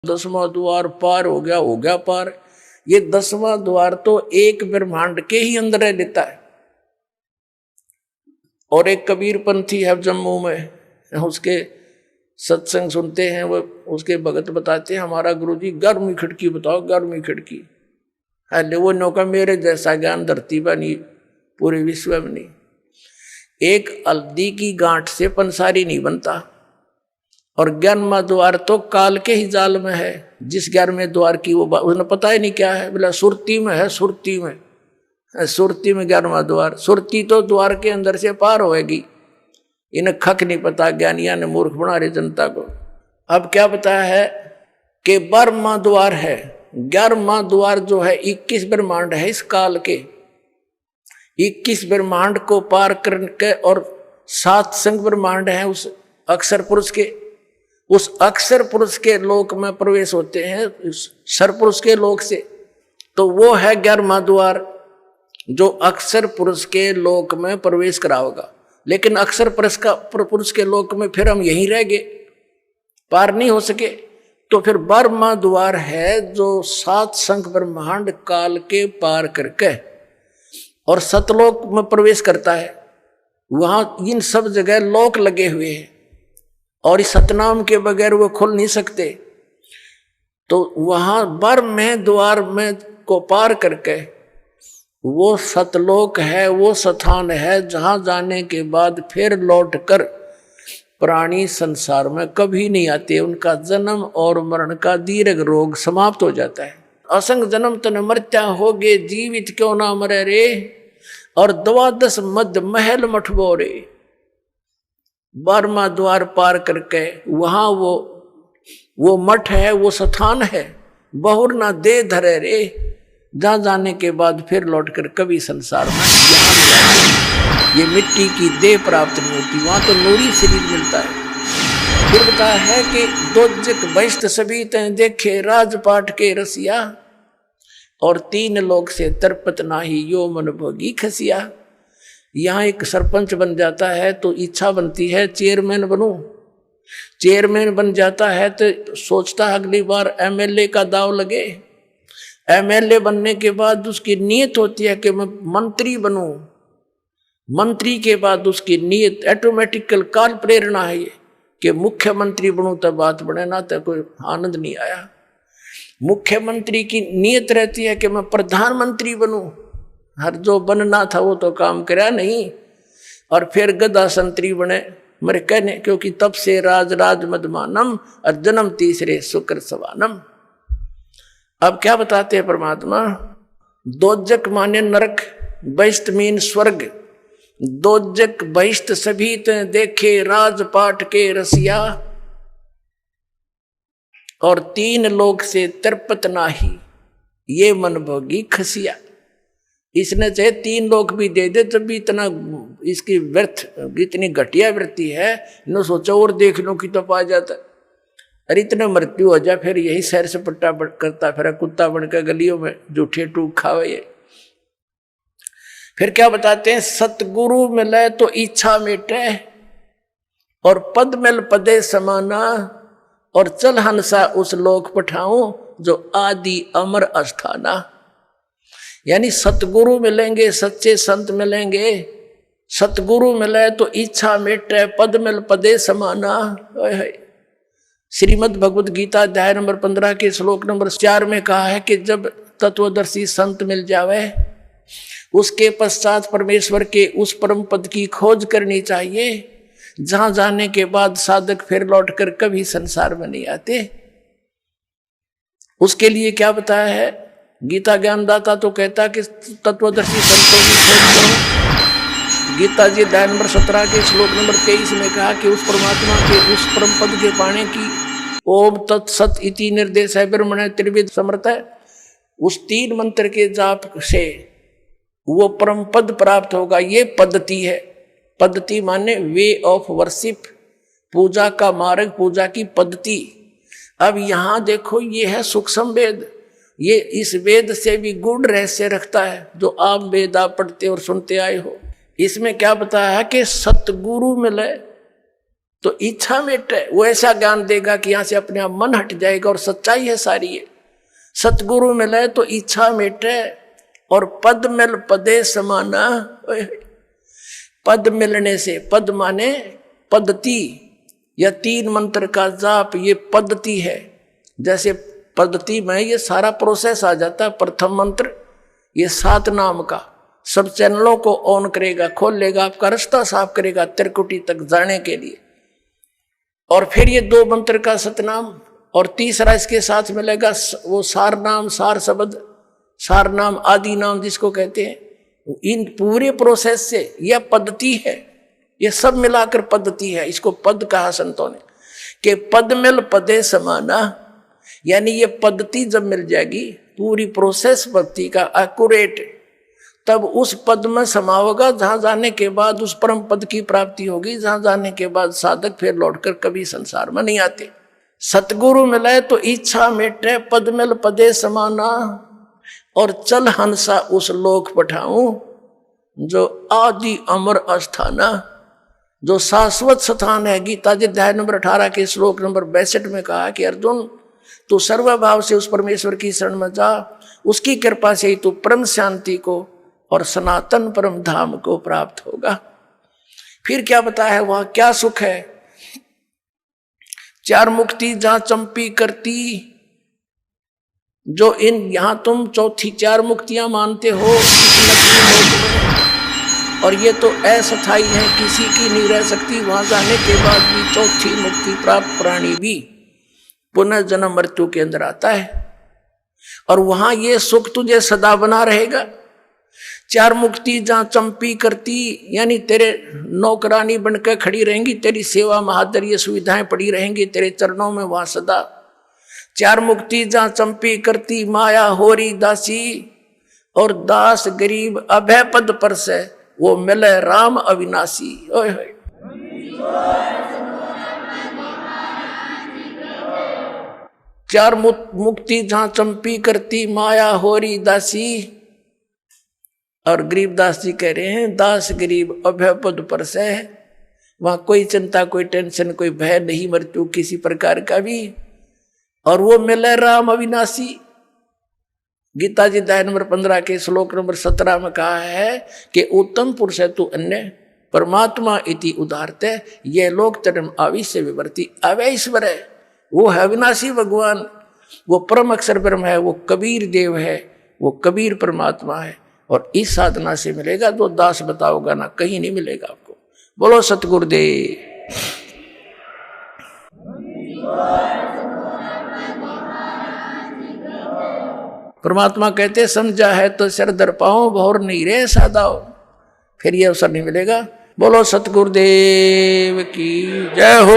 10वां द्वार पार हो गया पार। ये 10वां द्वार तो एक ब्रह्मांड के ही अंदर रह लेता है। और एक कबीर पंथी है जम्मू में, उसके सत्संग सुनते हैं, वो उसके भगत बताते हैं हमारा गुरुजी 11वीं खिड़की बताओ, 11वीं खिड़की। अरे वो नौका मेरे जैसा ज्ञान धरती पर नहीं, पूरे विश्व में नहीं। एक हल्दी की गांठ से पंसारी नहीं बनता। और 11वां द्वार तो काल के ही जाल में है। जिस 11वें द्वार की वो उसने पता ही नहीं क्या है, बोला सुरती में है, सुरती में 11वां द्वार। सुरती तो द्वार के अंदर से पार होएगी। इन्हें खक नहीं पता, ज्ञानिया ने मूर्ख बना रहे जनता को। अब क्या बताया है कि 12वां द्वार है। 11वां द्वार जो है 21 ब्रह्मांड है इस काल के। 21 ब्रह्मांड को पार करके और 7 संग ब्रह्मांड है उस अक्षर पुरुष के। उस अक्षर पुरुष के लोक में प्रवेश होते हैं उस सरपुरुष के लोक से। तो वो है 11वां द्वार जो अक्षर पुरुष के लोक में प्रवेश कराओगा। लेकिन अक्षर पुरुष के लोक में फिर हम यहीं रह गए, पार नहीं हो सके। तो फिर 12वां द्वार है जो 7 संख ब्रह्मांड काल के पार करके और सतलोक में प्रवेश करता है। वहां इन सब जगह लोक लगे हुए हैं और इस सतनाम के बगैर वो खुल नहीं सकते। तो वहां 12वें द्वार में को पार करके वो सतलोक है, वो स्थान है जहां जाने के बाद फिर लौटकर प्राणी संसार में कभी नहीं आते। उनका जन्म और मरण का दीर्घ रोग समाप्त हो जाता है। असंग जन्म तन मृत्या होगे, जीवित क्यों ना मरे रे, और 12 मद महल मठबो रे। 12वां द्वार पार करके वहां वो मठ है, वो स्थान है, बहुर ना दे धरे रे, जहां जाने के बाद फिर लौटकर कभी संसार में ये मिट्टी की देह प्राप्त नहीं होती। वहां तो नूरी शरीर मिलता है। फिर बताया है कि दोजक बहिष्ठ सभी तैं देखे राजपाट के रसिया, और 3 लोक से तरपत नाही यो मन भोगी खसिया। यहाँ एक सरपंच बन जाता है तो इच्छा बनती है चेयरमैन बनूं। चेयरमैन बन जाता है तो सोचता है अगली बार एमएलए का दाव लगे। एमएलए बनने के बाद उसकी नीयत होती है कि मैं मंत्री बनूं। मंत्री के बाद उसकी नीयत ऑटोमेटिकल काल प्रेरणा है ये कि मुख्यमंत्री बनूं, तब बात बने, ना तो कोई आनंद नहीं आया। मुख्यमंत्री की नीयत रहती है कि मैं प्रधानमंत्री बनूं। हर जो बनना था वो तो काम करा नहीं। और फिर गदा संतरी बने मेरे कहने, क्योंकि तब से राज मदमानम और जन्म तीसरे शुक्र सवानम। अब क्या बताते हैं परमात्मा, दोजक माने नरक, बहिष्ठ मीन स्वर्ग। दोजक बहिष्ठ सभी ते देखे राजपाट के रसिया, और 3 लोक से तरपत नाही ये मन भोगी खसिया। इसने चाहे 3 लोक भी दे दे तब भी इतना इसकी व्यर्थ, इतनी घटिया वृत्ति है। न सोचा और देख लो कि तो पा जाता। अरे इतने मृत्यु हो जाए फिर यही सैर सपट्टा करता फिर कुत्ता बनकर गलियों में जूठे टूक खावे ये। फिर क्या बताते हैं, सतगुरु मिले तो इच्छा मिटे, और पद मिल पदे समाना, और चल हंसा उस लोक पठाऊं जो आदि अमर अस्थाना। यानी सतगुरु मिलेंगे, सच्चे संत मिलेंगे। सतगुरु मिले तो इच्छा मिटे, पद मिल पदे समाना। श्रीमद् भगवद गीता अध्याय नंबर 15 के श्लोक नंबर 4 में कहा है कि जब तत्वदर्शी संत मिल जावे उसके पश्चात परमेश्वर के उस परम पद की खोज करनी चाहिए, जहां जाने के बाद साधक फिर लौटकर कभी संसार में नहीं आते। उसके लिए क्या बताया है, गीता ज्ञानदाता तो कहता कि तत्वदर्शी संतों की खोज करो। गीता जी अध्याय नंबर 17 के श्लोक नंबर 23 में कहा कि उस परमात्मा के उस परम पद के पाने की ओम तत्सत इति निर्देश है ब्रह्मण त्रिविध समर्थ है। उस 3 मंत्र के जाप से वो परम पद प्राप्त होगा। ये पद्धति है। पद्धति माने वे ऑफ वर्शिप, पूजा का मार्ग, पूजा की पद्धति। अब यहां देखो ये है सूक्ष्म वेद। ये इस वेद से भी गूढ़ रहस्य रखता है जो आप वेद आप पढ़ते और सुनते आए हो। इसमें क्या बताया है कि सतगुरु मिले तो इच्छा मिटे, वो ऐसा ज्ञान देगा कि यहां से अपने आप मन हट जाएगा और सच्चाई है सारी ये। सतगुरु मिले तो इच्छा मिटे और पद मिल पदे समाना। पद मिलने से, पद माने पद्धति या 3 मंत्र का जाप, ये पद्धति है। जैसे पद्धति में ये सारा प्रोसेस आ जाता है। प्रथम मंत्र ये 7 नाम का सब चैनलों को ऑन करेगा, खोल लेगा, आपका रास्ता साफ करेगा त्रिकुटी तक जाने के लिए। और फिर ये 2 मंत्र का सतनाम, और तीसरा इसके साथ मिलेगा वो सार नाम, सार शब्द, सार नाम, आदि नाम जिसको कहते हैं। इन पूरे प्रोसेस से यह पद्धति है, ये सब मिलाकर पद्धति है। इसको पद कहा संतों ने कि पद मिल पदे समाना, यानी ये पद्धति जब मिल जाएगी, पूरी प्रोसेस भक्ति का एक्यूरेट, तब उस पद में समा होगा जहां जाने के बाद उस परम पद की प्राप्ति होगी, जहां जाने के बाद साधक फिर लौटकर कभी संसार में नहीं आते। सतगुरु मिले तो इच्छा मिटे, पद मिल पदे समाना, और चल हंसा उस लोक पठाऊं जो आदि अमर अस्थाना, जो शाश्वत स्थान है। गीता जी अध्याय नंबर 18 के श्लोक नंबर 62 में कहा कि अर्जुन तू सर्वभाव से उस परमेश्वर की शरण में जा, उसकी कृपा से ही तू परम शांति को और सनातन परम धाम को प्राप्त होगा। फिर क्या बताया है वहां क्या सुख है? 4 मुक्ति जहां चंपी करती, जो इन यहां तुम चौथी 4 मुक्तियां मानते हो और ये तो अस्थायी है, किसी की नहीं रह सकती। वहां जाने के बाद भी चौथी मुक्ति प्राप्त प्राणी भी पुनः जन्म मृत्यु के अंदर आता है, और वहां ये सुख तुझे सदा बना रहेगा। 4 मुक्ति जहां चंपी करती, यानी तेरे नौकरानी बनकर खड़ी रहेंगी, तेरी सेवा महादर ये सुविधाएं पड़ी रहेंगी तेरे चरणों में वहां सदा। 4 मुक्ति जहां चंपी करती, माया होरी दासी, और दास गरीब अभय पद पर से वो मिले राम अविनाशी। ओए होए 4 मुक्ति जहां चंपी करती, माया होरी दासी, और गरीबदास जी कह रहे हैं दास गरीब अभय पद पर से, वहां कोई चिंता, कोई टेंशन, कोई भय नहीं मृत्यु किसी प्रकार का भी, और वो मिले राम अविनाशी। गीता जी अध्याय नंबर 15 के श्लोक नंबर 17 में कहा है कि उत्तम पुरुष है तू अन्य परमात्मा इति उदारते, ये लोक धर्म आविश्य विवर्ती। अवैश्वर है, वो है अविनाशी भगवान, वो परम अक्षर ब्रह्म है, वो कबीर देव है, वो कबीर परमात्मा है। और इस साधना से मिलेगा तो दास बताओगा ना, कहीं नहीं मिलेगा आपको। बोलो सतगुरुदेव। परमात्मा कहते समझा है तो सिर दर पाओ, भौर नहीं रे सादाओ, फिर ये अवसर नहीं मिलेगा। बोलो सतगुरुदेव की जय हो।